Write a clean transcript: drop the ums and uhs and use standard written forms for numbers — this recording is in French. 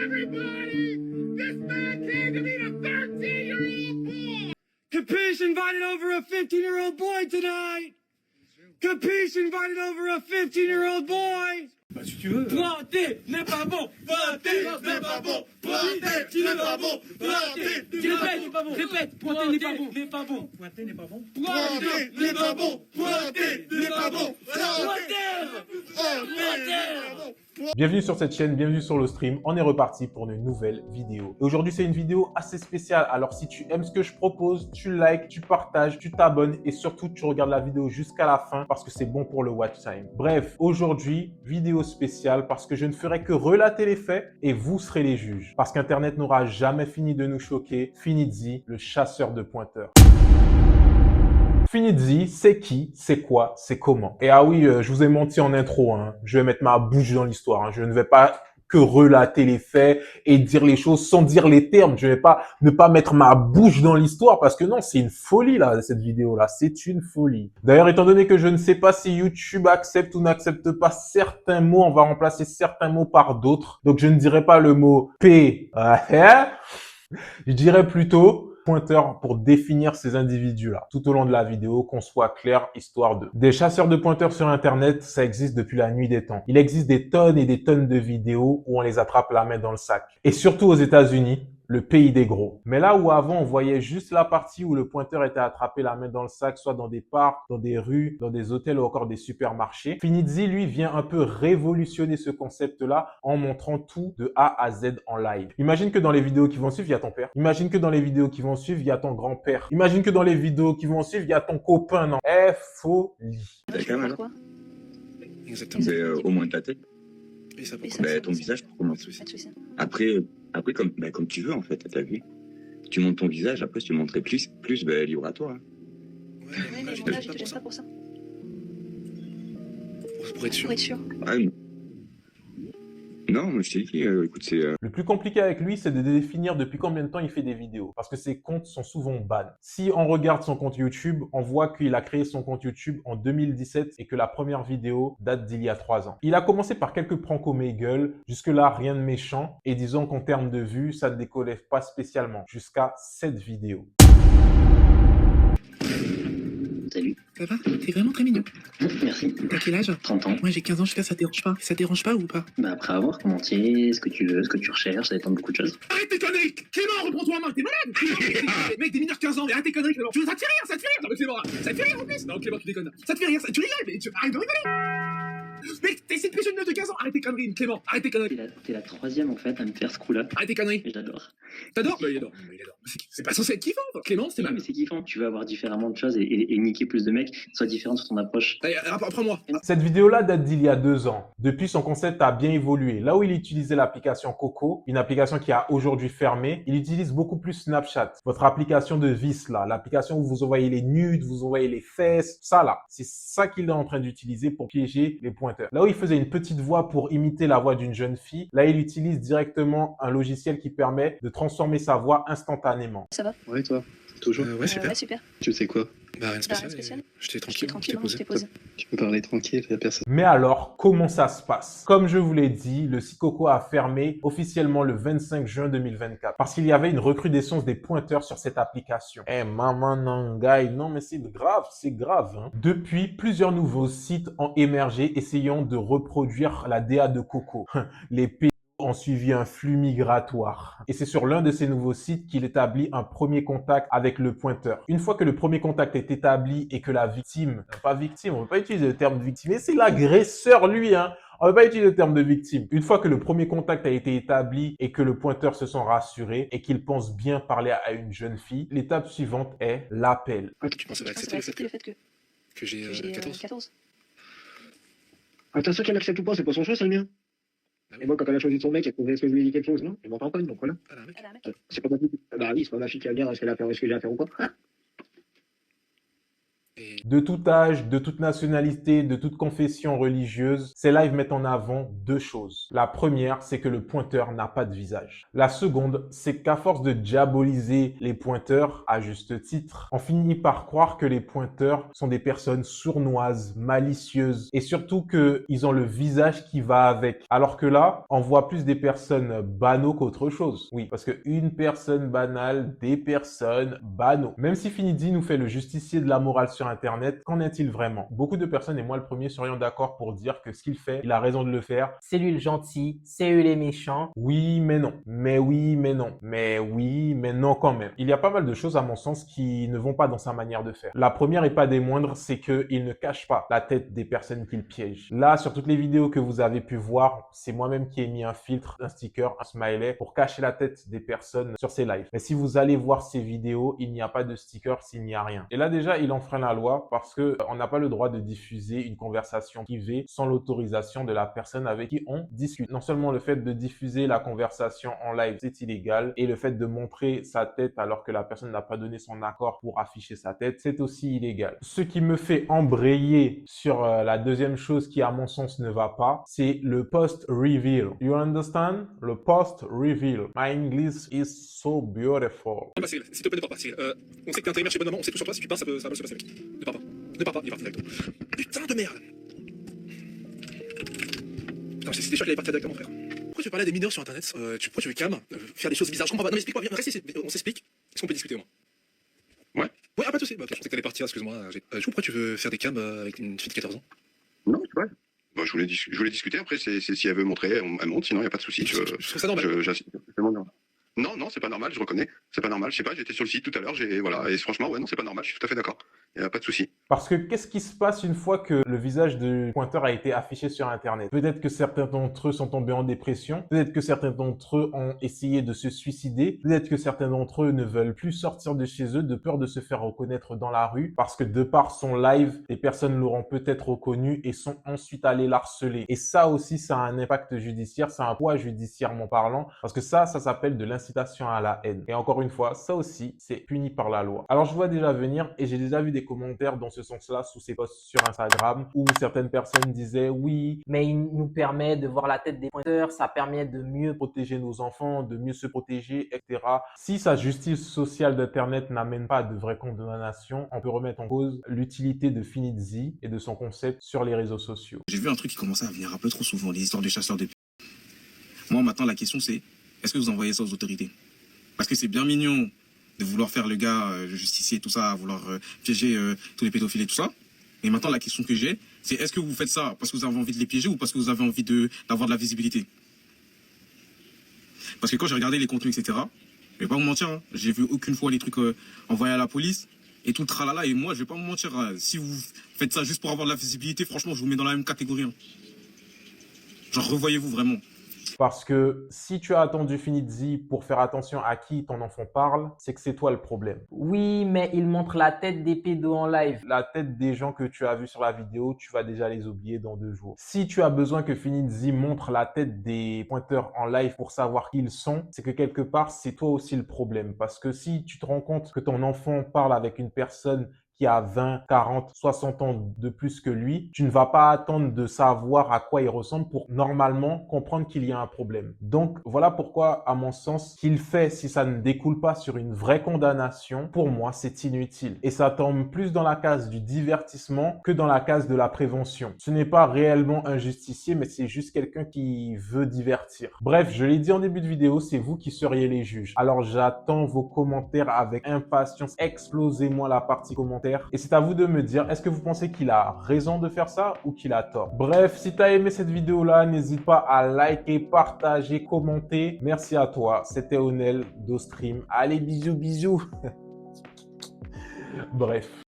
Everybody, this man came to meet a 13-year-old boy. Capiche invited over a 15-year-old boy tonight. Capiche invited over a 15-year-old boy. Bah si tu veux. Pointer n'est pas bon. Pointer n'est pas bon. Pointer n'est pas bon. Pointer n'est pas bon. Répète. Pointer n'est pas bon. N'est pas bon. Pointer n'est pas bon. Pointer n'est pas bon. Pointer n'est pas bon. Pointer. Bienvenue sur cette chaîne, bienvenue sur le stream. On est reparti pour une nouvelle vidéo. Et aujourd'hui, c'est une vidéo assez spéciale. Alors, si tu aimes ce que je propose, tu likes, tu partages, tu t'abonnes et surtout, tu regardes la vidéo jusqu'à la fin parce que c'est bon pour le watch time. Bref, aujourd'hui, vidéo spéciale parce que je ne ferai que relater les faits et vous serez les juges. Parce qu'Internet n'aura jamais fini de nous choquer. Finizzy, le chasseur de pointeurs. Finizzy, c'est qui, c'est quoi, c'est comment. Et ah oui, je vous ai menti en intro, hein. Je vais mettre ma bouche dans l'histoire. Hein. Je ne vais pas que relater les faits et dire les choses sans dire les termes. Je ne vais pas ne pas mettre ma bouche dans l'histoire parce que non, c'est une folie là, cette vidéo-là. C'est une folie. D'ailleurs, étant donné que je ne sais pas si YouTube accepte ou n'accepte pas certains mots, on va remplacer certains mots par d'autres. Donc, je ne dirai pas le mot P. Je dirais plutôt pointeur pour définir ces individus-là. Tout au long de la vidéo, qu'on soit clair, histoire de... Des chasseurs de pointeurs sur Internet, ça existe depuis la nuit des temps. Il existe des tonnes et des tonnes de vidéos où on les attrape la main dans le sac. Et surtout aux États-Unis, le pays des gros. Mais là où avant, on voyait juste la partie où le pointeur était attrapé la main dans le sac, soit dans des parcs, dans des rues, dans des hôtels ou encore des supermarchés, Finizzy, lui, vient un peu révolutionner ce concept-là en montrant tout de A à Z en live. Imagine que dans les vidéos qui vont suivre, il y a ton père. Imagine que dans les vidéos qui vont suivre, il y a ton grand-père. Imagine que dans les vidéos qui vont suivre, il y a ton copain. Non, folie. T'as quand même Quoi exactement. C'est au moins de ta tête. Et ça, Ton visage pour commencer. pas de souci. Après comme tu veux en fait, t'as vu. Tu montes ton visage, après si tu montrais plus, libre à toi. Hein. Oui, mais bon, là, je te gêne pas pour ça. Pour être sûr. Pour être sûr. Ah, non, moi je t'ai dit, écoute, c'est... Le plus compliqué avec lui, c'est de définir depuis combien de temps il fait des vidéos. Parce que ses comptes sont souvent ban. Si on regarde son compte YouTube, on voit qu'il a créé son compte YouTube en 2017 et que la première vidéo date d'il y a 3 ans. Il a commencé par quelques pranks au Meagle. Jusque-là, rien de méchant. Et disons qu'en termes de vues, ça ne décollait pas spécialement. Jusqu'à cette vidéo. Salut. Ça va? T'es vraiment très mignon. Merci. T'as quel âge? 30 ans. Moi j'ai 15 ans, je sais pas, ça te dérange pas? Ça te dérange pas ou pas? Bah après avoir comment t'es, ce que tu veux, ce que tu recherches, ça dépend de beaucoup de choses. Arrête tes conneries! Clément, reprends-toi en main, t'es malade! Mec, des mineurs de 15 ans, mais arrête tes conneries, Clément! Ça te fait rire, ça te fait rire! Non, mais Clément, ça te fait rire en plus! Non, Clément, tu déconnes. Ça te fait rire, tu rigoles, mais arrête de rigoler! Mec, t'essaies de pêcher une meuf de 15 ans! Arrête tes conneries, Clément! Arrête tes conneries! T'es la troisième en fait à me faire ce coup-là. Arrête tes conneries! Et j'adore. T'adores? Bah, il adore. C'est pas censé être kiffant! Clément, c'est Oui, mal. mais c'est kiffant, tu veux avoir différemment de choses et niquer plus de mecs, sois différent sur ton approche. Allez, apprends-moi. Cette vidéo-là date d'il y a 2 ans. Depuis, son concept a bien évolué. Là où il utilisait l'application Coco, une application qui a aujourd'hui fermé, il utilise beaucoup plus Snapchat. Votre application de vice, là. L'application où vous envoyez les nudes, vous envoyez les fesses. Ça, là. C'est ça qu'il est en train d'utiliser pour piéger les pointeurs. Là où il faisait une petite voix pour imiter la voix d'une jeune fille, là, il utilise directement un logiciel qui permet de transformer sa voix instantanément. Ça va? Ouais, toi. Toujours. Ouais, super. Ouais, super. Tu sais quoi? Bah, rien de Bah, spécial. rien de spécial. J'étais J'étais tranquille, tranquille, j'étais je posé. t'ai posé. Tu peux parler tranquille, y'a personne. Mais alors, comment ça se passe? Comme je vous l'ai dit, le Coco a fermé officiellement le 25 juin 2024 parce qu'il y avait une recrudescence des pointeurs sur cette application. Eh, maman nangai, non mais c'est grave. Hein. Depuis, plusieurs nouveaux sites ont émergé essayant de reproduire la DA de Coco. Les pays ont suivi un flux migratoire. Et c'est sur l'un de ces nouveaux sites qu'il établit un premier contact avec le pointeur. Une fois que le premier contact est établi et que la victime, pas victime, on ne veut pas utiliser le terme victime, mais c'est l'agresseur lui, hein. On ne veut pas utiliser le terme de victime. Une fois que le premier contact a été établi et que le pointeur se sent rassuré et qu'il pense bien parler à une jeune fille, l'étape suivante est l'appel. Ah, tu penses Ça va Je pense accepter que le ça va fait accepter le fait que j'ai 14. 14. Attention qu'elle accepte ou pas, c'est pas son choix, c'est le mien. Ah oui. Et moi, quand elle a choisi son mec, elle trouvait que je lui ai dit quelque chose, non? Elle m'entend pas, donc voilà. Ah, là, mec. Elle a un mec. C'est pas ma fille. Bah oui, c'est pas ma fille qui va dire est-ce qu'elle a fait, est-ce que j'ai à faire ou pas. De tout âge, de toute nationalité, de toute confession religieuse, ces lives mettent en avant deux choses. La première, c'est que le pointeur n'a pas de visage. La seconde, c'est qu'à force de diaboliser les pointeurs, à juste titre, on finit par croire que les pointeurs sont des personnes sournoises, malicieuses, et surtout qu'ils ont le visage qui va avec. Alors que là, on voit plus des personnes banaux qu'autre chose. Oui, parce que une personne banale, des personnes banaux. Même si Finidi nous fait le justicier de la morale sur Internet, qu'en est-il vraiment? Beaucoup de personnes, et moi le premier, serions d'accord pour dire que ce qu'il fait, il a raison de le faire. C'est lui le gentil, c'est eux les méchants. Oui, mais non. Mais oui, mais non. Mais oui, mais non quand même. Il y a pas mal de choses à mon sens qui ne vont pas dans sa manière de faire. La première et pas des moindres, c'est qu'il ne cache pas la tête des personnes qu'il piège. Là, sur toutes les vidéos que vous avez pu voir, c'est moi-même qui ai mis un filtre, un sticker, un smiley pour cacher la tête des personnes sur ses lives. Mais si vous allez voir ces vidéos, il n'y a pas de sticker s'il n'y a rien. Et là déjà, il enfreint la loi parce que on n'a pas le droit de diffuser une conversation privée sans l'autorisation de la personne avec qui on discute. Non seulement le fait de diffuser la conversation en live, c'est illégal, et le fait de montrer sa tête alors que la personne n'a pas donné son accord pour afficher sa tête, c'est aussi illégal. Ce qui me fait embrayer sur la deuxième chose qui, à mon sens, ne va pas, c'est le post-reveal. You understand? Le post-reveal. My English is so beautiful. Non, Cyril, s'il te plaît, ne pars pas, Cyril. On sait que t'es intérimaire chez Bonne Maman, on sait tout sur toi, si tu pars, ça va mal se passer, mec. Ne pars pas. Ne pars pas, il est parti directement. Putain de merde! Putain, c'était sûr qu'il allait partir directement, frère. Pourquoi tu veux parler à des mineurs sur internet? Pourquoi tu veux cam? Faire des choses bizarres? Je comprends pas. Non, mais explique-moi, viens, reste ici, on s'explique. Est-ce qu'on peut discuter, moi? Ouais, pas de soucis. Bah, je pensais que t'allais partir, excuse-moi. Du coup, pourquoi tu veux faire des cams avec une fille de 14 ans? Non, c'est pas. Bah, je voulais discuter. Après, c'est si elle veut montrer, elle monte. Sinon, il n'y a pas de souci. Je trouve ça normal. Non, c'est pas normal. Je reconnais. C'est pas normal. Je sais pas. J'étais sur le site tout à l'heure. Voilà. Et franchement, ouais, non, c'est pas normal. Je suis tout à fait d'accord. Il n'y a pas de souci. Parce que qu'est-ce qui se passe une fois que le visage du pointeur a été affiché sur Internet? Peut-être que certains d'entre eux sont tombés en dépression. Peut-être que certains d'entre eux ont essayé de se suicider. Peut-être que certains d'entre eux ne veulent plus sortir de chez eux de peur de se faire reconnaître dans la rue parce que de par son live, des personnes l'auront peut-être reconnu et sont ensuite allées l'harceler. Et ça aussi, ça a un impact judiciaire, ça a un poids judiciairement parlant parce que ça s'appelle de l'incitation à la haine. Et encore une fois, ça aussi, c'est puni par la loi. Alors, je vois déjà venir et j'ai déjà vu des commentaires dans ce sens-là sous ces posts sur Instagram où certaines personnes disaient oui, Mais il nous permet de voir la tête des pointeurs, ça permet de mieux protéger nos enfants, de mieux se protéger, etc. Si sa justice sociale d'Internet n'amène pas de vraie condamnation, on peut remettre en cause l'utilité de Finizzi et de son concept sur les réseaux sociaux. J'ai vu un truc qui commençait à venir un peu trop souvent, les histoires de chasseurs de... Moi, maintenant, la question c'est, est-ce que vous envoyez ça aux autorités? Parce que c'est bien mignon de vouloir faire le gars, le justicier, tout ça, vouloir piéger tous les pédophiles et tout ça. Et maintenant, la question que j'ai, c'est est-ce que vous faites ça parce que vous avez envie de les piéger ou parce que vous avez envie d'avoir de la visibilité? Parce que quand j'ai regardé les contenus, etc., je vais pas vous mentir, hein, j'ai vu aucune fois les trucs envoyés à la police et tout le tralala. Et moi, je vais pas vous mentir, si vous faites ça juste pour avoir de la visibilité, franchement, je vous mets dans la même catégorie. Hein. Genre, revoyez-vous vraiment. Parce que si tu as attendu Finizzi pour faire attention à qui ton enfant parle, c'est que c'est toi le problème. Oui, mais il montre la tête des pédos en live. La tête des gens que tu as vus sur la vidéo, tu vas déjà les oublier dans 2 jours. Si tu as besoin que Finizzi montre la tête des pointeurs en live pour savoir qui ils sont, c'est que quelque part, c'est toi aussi le problème. Parce que si tu te rends compte que ton enfant parle avec une personne qui a 20, 40, 60 ans de plus que lui, tu ne vas pas attendre de savoir à quoi il ressemble pour normalement comprendre qu'il y a un problème. Donc, voilà pourquoi, à mon sens, qu'il fait, si ça ne découle pas sur une vraie condamnation, pour moi, c'est inutile. Et ça tombe plus dans la case du divertissement que dans la case de la prévention. Ce n'est pas réellement un justicier, mais c'est juste quelqu'un qui veut divertir. Bref, je l'ai dit en début de vidéo, c'est vous qui seriez les juges. Alors, j'attends vos commentaires avec impatience. Explosez-moi la partie commentaires. Et c'est à vous de me dire, est-ce que vous pensez qu'il a raison de faire ça ou qu'il a tort? Bref, si tu as aimé cette vidéo-là, n'hésite pas à liker, partager, commenter. Merci à toi. C'était Onel d'Ostream. Allez, bisous, bisous. Bref.